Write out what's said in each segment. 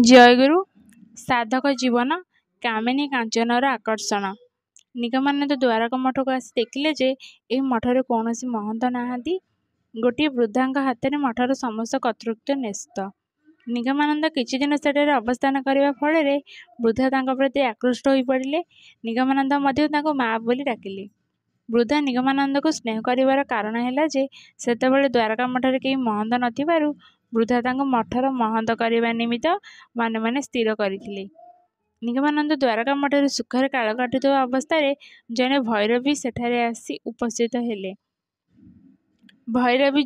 ଜୟଗୁରୁ ସାଧକ ଜୀବନ କାମିନୀ କାଞ୍ଚନର ଆକର୍ଷଣ। ନିଗମାନନ୍ଦ ଦ୍ୱାରକା ମଠକୁ ଆସି ଦେଖିଲେ ଯେ ଏହି ମଠରେ କୌଣସି ମହନ୍ତ ନାହାନ୍ତି। ଗୋଟିଏ ବୃଦ୍ଧାଙ୍କ ହାତରେ ମଠର ସମସ୍ତ କର୍ତ୍ତୃତ୍ୱ ନ୍ୟସ୍ତ। ନିଗମାନନ୍ଦ କିଛିଦିନ ସେଠାରେ ଅବସ୍ଥାନ କରିବା ଫଳରେ ବୃଦ୍ଧା ତାଙ୍କ ପ୍ରତି ଆକୃଷ୍ଟ ହୋଇପଡ଼ିଲେ। ନିଗମାନନ୍ଦ ମଧ୍ୟ ତାଙ୍କୁ ମା ବୋଲି ଡାକିଲେ। ବୃଦ୍ଧା ନିଗମାନନ୍ଦକୁ ସ୍ନେହ କରିବାର କାରଣ ହେଲା ଯେ ସେତେବେଳେ ଦ୍ୱାରକା ମଠରେ କେହି ମହନ୍ତ ନଥିବାରୁ ବୃଦ୍ଧା ତାଙ୍କୁ ମଠର ମହନ୍ତ କରିବା ନିମିତ୍ତ ମନେ ମନେ ସ୍ଥିର କରିଥିଲେ। ନିଗମାନନ୍ଦ ଦ୍ୱାରକା ମଠରେ ସୁଖରେ କାଳ କାଟୁଥିବା ଅବସ୍ଥାରେ ଜଣେ ଭୈରବୀ ସେଠାରେ ଆସି ଉପସ୍ଥିତ ହେଲେ। ଭୈରବୀ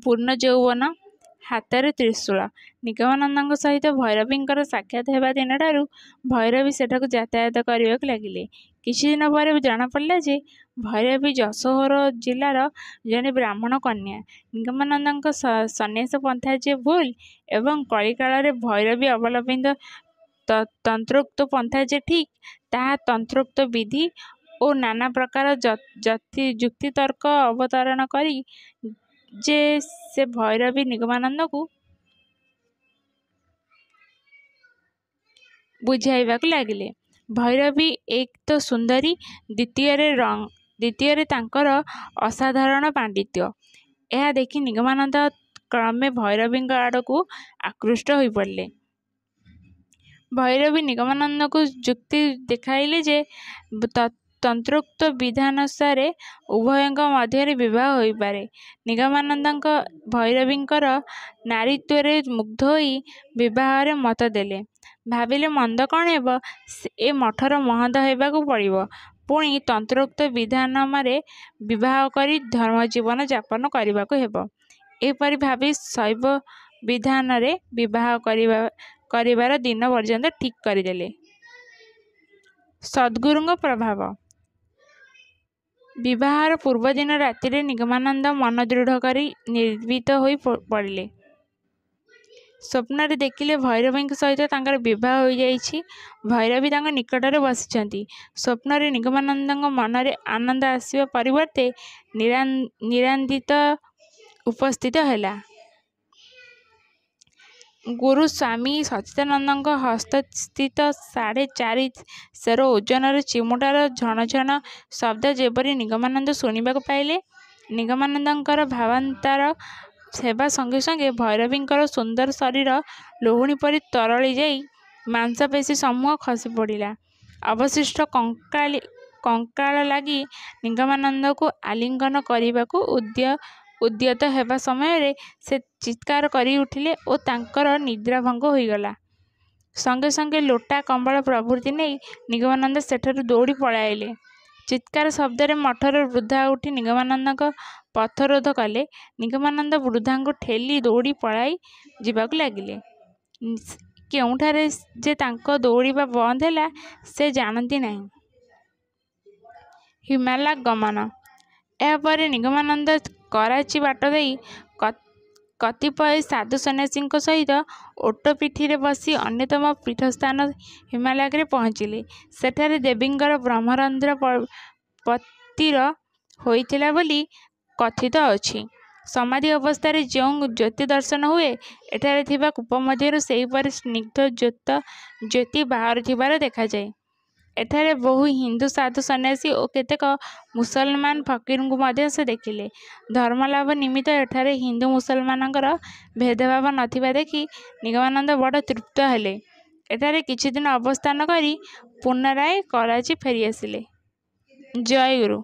ପୂର୍ଣ୍ଣ ଯୌବନ, ହାତରେ ତ୍ରିଶୂଳ। ନିଗମାନନ୍ଦଙ୍କ ସହିତ ଭୈରବୀଙ୍କର ସାକ୍ଷାତ ହେବା ଦିନଠାରୁ ଭୈରବୀ ସେଠାକୁ ଯାତାୟାତ କରିବାକୁ ଲାଗିଲେ। କିଛିଦିନ ପରେ ଜଣାପଡ଼ିଲା ଯେ ଭୈରବୀ ଯଶୋହର ଜିଲ୍ଲାର ଜଣେ ବ୍ରାହ୍ମଣ କନ୍ୟା। ନିଗମାନନ୍ଦଙ୍କ ସନ୍ନ୍ୟାସ ପନ୍ଥା ଯେ ଭୁଲ ଏବଂ କଳିକାଳରେ ଭୈରବୀ ଅବଲମ୍ବିତ ତନ୍ତ୍ରୋକ୍ତ ପନ୍ଥା ଯେ ଠିକ୍, ତାହା ତନ୍ତ୍ରୋକ୍ତ ବିଧି ଓ ନାନା ପ୍ରକାର ଯୁକ୍ତିତର୍କ ଅବତାରଣ କରି ଯେ ସେ ଭୈରବୀ ନିଗମାନନ୍ଦଙ୍କୁ ବୁଝାଇବାକୁ ଲାଗିଲେ। ଭୈରବୀ ଏକ ତ ସୁନ୍ଦରୀ, ଦ୍ୱିତୀୟରେ ତାଙ୍କର ଅସାଧାରଣ ପାଣ୍ଡିତ୍ୟ। ଏହା ଦେଖି ନିଗମାନନ୍ଦ କ୍ରମେ ଭୈରବୀଙ୍କ ଆଡ଼କୁ ଆକୃଷ୍ଟ ହୋଇପଡ଼ିଲେ। ଭୈରବୀ ନିଗମାନନ୍ଦଙ୍କୁ ଯୁକ୍ତି ଦେଖାଇଲେ ଯେ ତନ୍ତ୍ରୋକ୍ତ ବିଧାନାନୁସାରେ ଉଭୟଙ୍କ ମଧ୍ୟରେ ବିବାହ ହୋଇପାରେ। ନିଗମାନନ୍ଦ ଭୈରବୀଙ୍କର ନାରୀତ୍ୱରେ ମୁଗ୍ଧ ହୋଇ ବିବାହରେ ମତ ଦେଲେ। ଭାବିଲେ ମନ୍ଦ କ'ଣ ହେବ, ଏ ମଠର ମହନ୍ତ ହେବାକୁ ପଡ଼ିବ, ପୁଣି ତନ୍ତ୍ରୋକ୍ତ ବିଧାନରେ ବିବାହ କରି ଧର୍ମଜୀବନ ଯାପନ କରିବାକୁ ହେବ। ଏପରି ଭାବି ଶୈବ ବିଧାନରେ ବିବାହ କରିବାର ଦିନ ପର୍ଯ୍ୟନ୍ତ ଠିକ୍ କରିଦେଲେ। ସଦ୍‌ଗୁରୁଙ୍କ ପ୍ରଭାବ। ବିବାହର ପୂର୍ବଦିନ ରାତିରେ ନିଗମାନନ୍ଦ ମନ ଦୃଢ଼ କରି ନିର୍ଭୀତ ହୋଇ ପଡ଼ିଲେ। ସ୍ୱପ୍ନରେ ଦେଖିଲେ ଭୈରବୀଙ୍କ ସହିତ ତାଙ୍କର ବିବାହ ହୋଇଯାଇଛି। ଭୈରବୀ ତାଙ୍କ ନିକଟରେ ବସିଛନ୍ତି। ସ୍ୱପ୍ନରେ ନିଗମାନନ୍ଦଙ୍କ ମନରେ ଆନନ୍ଦ ଆସିବା ପରିବର୍ତ୍ତେ ନିରାନନ୍ଦିତ ଉପସ୍ଥିତ ହେଲା। ଗୁରୁ ସ୍ୱାମୀ ସଚ୍ଚିଦାନନ୍ଦଙ୍କ ହସ୍ତସ୍ଥିତ 4.5 ସେର ଓଜନର ଚିମୁଟାର ଝଣଝଣ ଶବ୍ଦ ଯେପରି ନିଗମାନନ୍ଦ ଶୁଣିବାକୁ ପାଇଲେ। ନିଗମାନନ୍ଦଙ୍କର ଭାବାନ୍ତର ହେବା ସଙ୍ଗେ ସଙ୍ଗେ ଭୈରବୀଙ୍କର ସୁନ୍ଦର ଶରୀର ଲହୁଣୀ ପରି ତରଳି ଯାଇ ମାଂସପେଶୀ ସମୂହ ଖସି ପଡ଼ିଲା। ଅବଶିଷ୍ଟ କଙ୍କାଳ ଲାଗି ନିଗମାନନ୍ଦଙ୍କୁ ଆଲିଙ୍ଗନ କରିବାକୁ ଉଦ୍ୟତ ହେବା ସମୟରେ ସେ ଚିତ୍କାର କରି ଉଠିଲେ ଓ ତାଙ୍କର ନିଦ୍ରା ଭଙ୍ଗ ହୋଇଗଲା। ସଙ୍ଗେ ସଙ୍ଗେ ଲୋଟା କମ୍ବଳ ପ୍ରଭୃତି ନେଇ ନିଗମାନନ୍ଦ ସେଠାରୁ ଦୌଡ଼ି ପଳାଇଲେ। ଚିତ୍କାର ଶବ୍ଦରେ ମଠର ବୃଦ୍ଧା ଉଠି ନିଗମାନନ୍ଦଙ୍କ ପଥରୋଧ କଲେ। ନିଗମାନନ୍ଦ ବୃଦ୍ଧାଙ୍କୁ ଠେଲି ଦୌଡ଼ି ପଳାଇ ଯିବାକୁ ଲାଗିଲେ। କେଉଁଠାରେ ଯେ ତାଙ୍କ ଦୌଡ଼ିବା ବନ୍ଦ ହେଲା ସେ ଜାଣନ୍ତି ନାହିଁ। ହିମାଳୟ ଗମନ। ଏହାପରେ ନିଗମାନନ୍ଦ କରାଚି ବାଟ ଦେଇ କତିପୟ ସାଧୁ ସନ୍ନ୍ୟାସୀଙ୍କ ସହିତ ଓଟ ପିଠିରେ ବସି ଅନ୍ୟତମ ପୀଠସ୍ଥାନ ହିମାଳୟରେ ପହଞ୍ଚିଲେ। ସେଠାରେ ଦେବୀଙ୍କର ବ୍ରହ୍ମରନ୍ଧ୍ର ପତିତ ହୋଇଥିଲା ବୋଲି କଥିତ ଅଛି। ସମାଧି ଅବସ୍ଥାରେ ଯେଉଁ ଜ୍ୟୋତି ଦର୍ଶନ ହୁଏ, ଏଠାରେ ଥିବା କୂପ ମଧ୍ୟରୁ ସେହିପରି ସ୍ନିଗ୍ଧ ଜ୍ୟୋତି ବାହାରୁଥିବାର ଦେଖାଯାଏ। ଏଠାରେ ବହୁ ହିନ୍ଦୁ ସାଧୁ ସନ୍ନ୍ୟାସୀ ଓ କେତେକ ମୁସଲମାନ ଫକିରଙ୍କୁ ମଧ୍ୟ ସେ ଦେଖିଲେ। ଧର୍ମଲାଭ ନିମିତ୍ତ ଏଠାରେ ହିନ୍ଦୁ ମୁସଲମାନଙ୍କର ଭେଦଭାବ ନଥିବା ଦେଖି ନିଗମାନନ୍ଦ ବଡ଼ ତୃପ୍ତ ହେଲେ। ଏଠାରେ କିଛିଦିନ ଅବସ୍ଥାନ କରି ପୁନରାୟ କରାଚି ଫେରିଆସିଲେ। ଜୟଗୁରୁ।